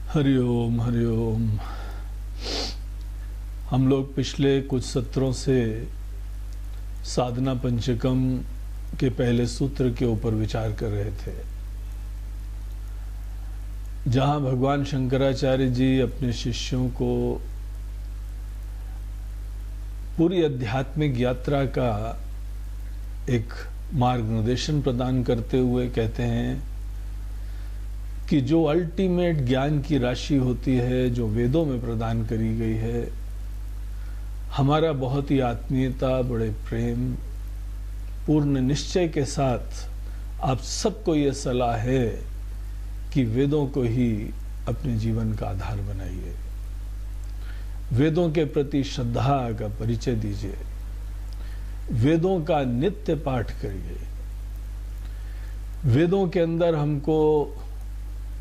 हरिओम हरिओम। हम लोग पिछले कुछ सत्रों से साधना पंचकम के पहले सूत्र के ऊपर विचार कर रहे थे, जहां भगवान शंकराचार्य जी अपने शिष्यों को पूरी आध्यात्मिक यात्रा का एक मार्गनिर्देशन प्रदान करते हुए कहते हैं कि जो अल्टीमेट ज्ञान की राशि होती है, जो वेदों में प्रदान करी गई है, हमारा बहुत ही आत्मीयता, बड़े प्रेम, पूर्ण निश्चय के साथ आप सबको ये सलाह है कि वेदों को ही अपने जीवन का आधार बनाइए, वेदों के प्रति श्रद्धा का परिचय दीजिए, वेदों का नित्य पाठ करिए। वेदों के अंदर हमको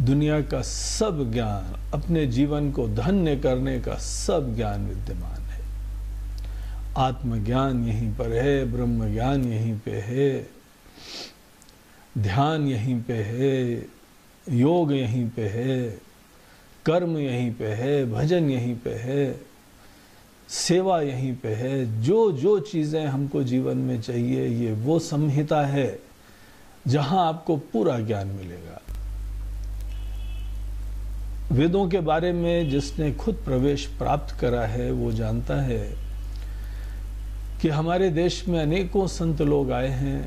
दुनिया का सब ज्ञान, अपने जीवन को धन्य करने का सब ज्ञान विद्यमान है। आत्मज्ञान यहीं पर है, ब्रह्म ज्ञान यहीं पे है, ध्यान यहीं पे है, योग यहीं पे है, कर्म यहीं पे है, भजन यहीं पे है, सेवा यहीं पे है। जो जो चीज़ें हमको जीवन में चाहिए, ये वो संहिता है जहां आपको पूरा ज्ञान मिलेगा। वेदों के बारे में जिसने खुद प्रवेश प्राप्त करा है वो जानता है कि हमारे देश में अनेकों संत लोग आए हैं,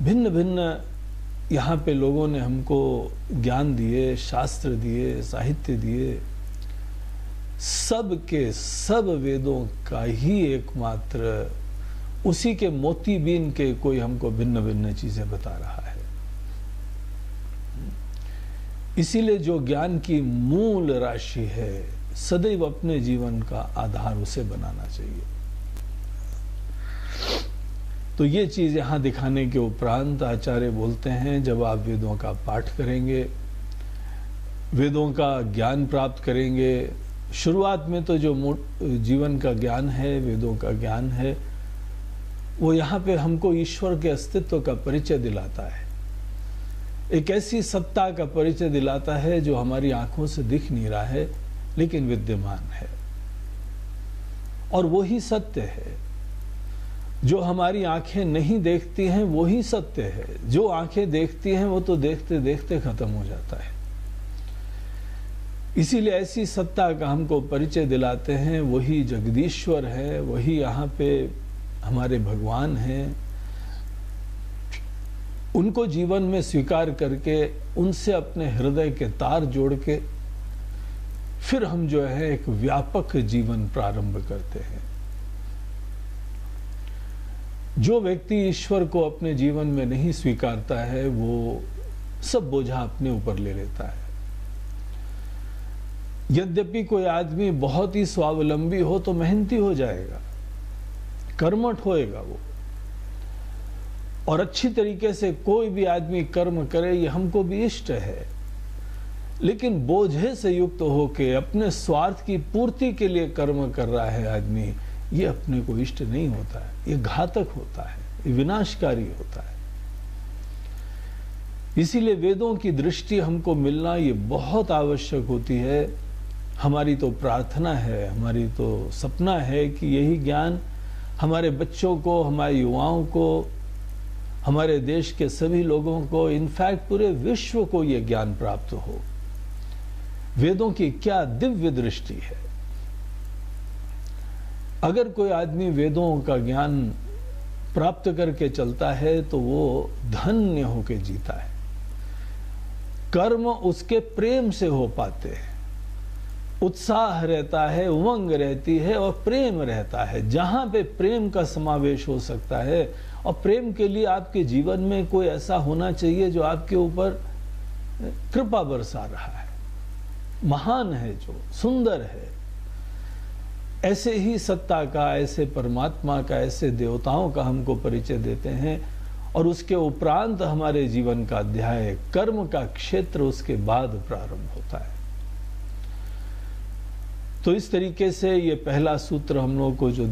भिन्न भिन्न यहाँ पे लोगों ने हमको ज्ञान दिए, शास्त्र दिए, साहित्य दिए। सब के सब वेदों का ही एकमात्र उसी के मोती बीन के कोई हमको भिन्न भिन्न चीजें बता रहा है। इसीलिए जो ज्ञान की मूल राशि है, सदैव अपने जीवन का आधार उसे बनाना चाहिए। तो ये चीज यहां दिखाने के उपरांत आचार्य बोलते हैं, जब आप वेदों का पाठ करेंगे, वेदों का ज्ञान प्राप्त करेंगे, शुरुआत में तो जो जीवन का ज्ञान है, वेदों का ज्ञान है, वो यहाँ पे हमको ईश्वर के अस्तित्व का परिचय दिलाता है, एक ऐसी सत्ता का परिचय दिलाता है जो हमारी आंखों से दिख नहीं रहा है लेकिन विद्यमान है। और वही सत्य है, जो हमारी आंखें नहीं देखती हैं वही सत्य है, जो आंखें देखती हैं वो तो देखते देखते खत्म हो जाता है। इसीलिए ऐसी सत्ता का हमको परिचय दिलाते हैं, वही जगदीश्वर है, वही यहाँ पे हमारे भगवान हैं। उनको जीवन में स्वीकार करके उनसे अपने हृदय के तार जोड़ के फिर हम जो है एक व्यापक जीवन प्रारंभ करते हैं। जो व्यक्ति ईश्वर को अपने जीवन में नहीं स्वीकारता है, वो सब बोझा अपने ऊपर ले लेता है। यद्यपि कोई आदमी बहुत ही स्वावलंबी हो तो मेहनती हो जाएगा, कर्मठ होएगा वो, और अच्छी तरीके से कोई भी आदमी कर्म करे, ये हमको भी इष्ट है। लेकिन बोझे से युक्त होके अपने स्वार्थ की पूर्ति के लिए कर्म कर रहा है आदमी, ये अपने को इष्ट नहीं होता है, ये घातक होता है, ये विनाशकारी होता है। इसीलिए वेदों की दृष्टि हमको मिलना ये बहुत आवश्यक होती है। हमारी तो प्रार्थना है, हमारी तो सपना है कि यही ज्ञान हमारे बच्चों को, हमारे युवाओं को, हमारे देश के सभी लोगों को, इनफैक्ट पूरे विश्व को ये ज्ञान प्राप्त हो। वेदों की क्या दिव्य दृष्टि है। अगर कोई आदमी वेदों का ज्ञान प्राप्त करके चलता है तो वो धन्य होके जीता है। कर्म उसके प्रेम से हो पाते हैं, उत्साह रहता है, उमंग रहती है और प्रेम रहता है। जहां पे प्रेम का समावेश हो सकता है, और प्रेम के लिए आपके जीवन में कोई ऐसा होना चाहिए जो आपके ऊपर कृपा बरसा रहा है, महान है, जो सुंदर है। ऐसे ही सत्ता का, ऐसे परमात्मा का, ऐसे देवताओं का हमको परिचय देते हैं। और उसके उपरांत हमारे जीवन का अध्याय, कर्म का क्षेत्र उसके बाद प्रारंभ होता है। तो इस तरीके से ये पहला सूत्र हम लोगों को जो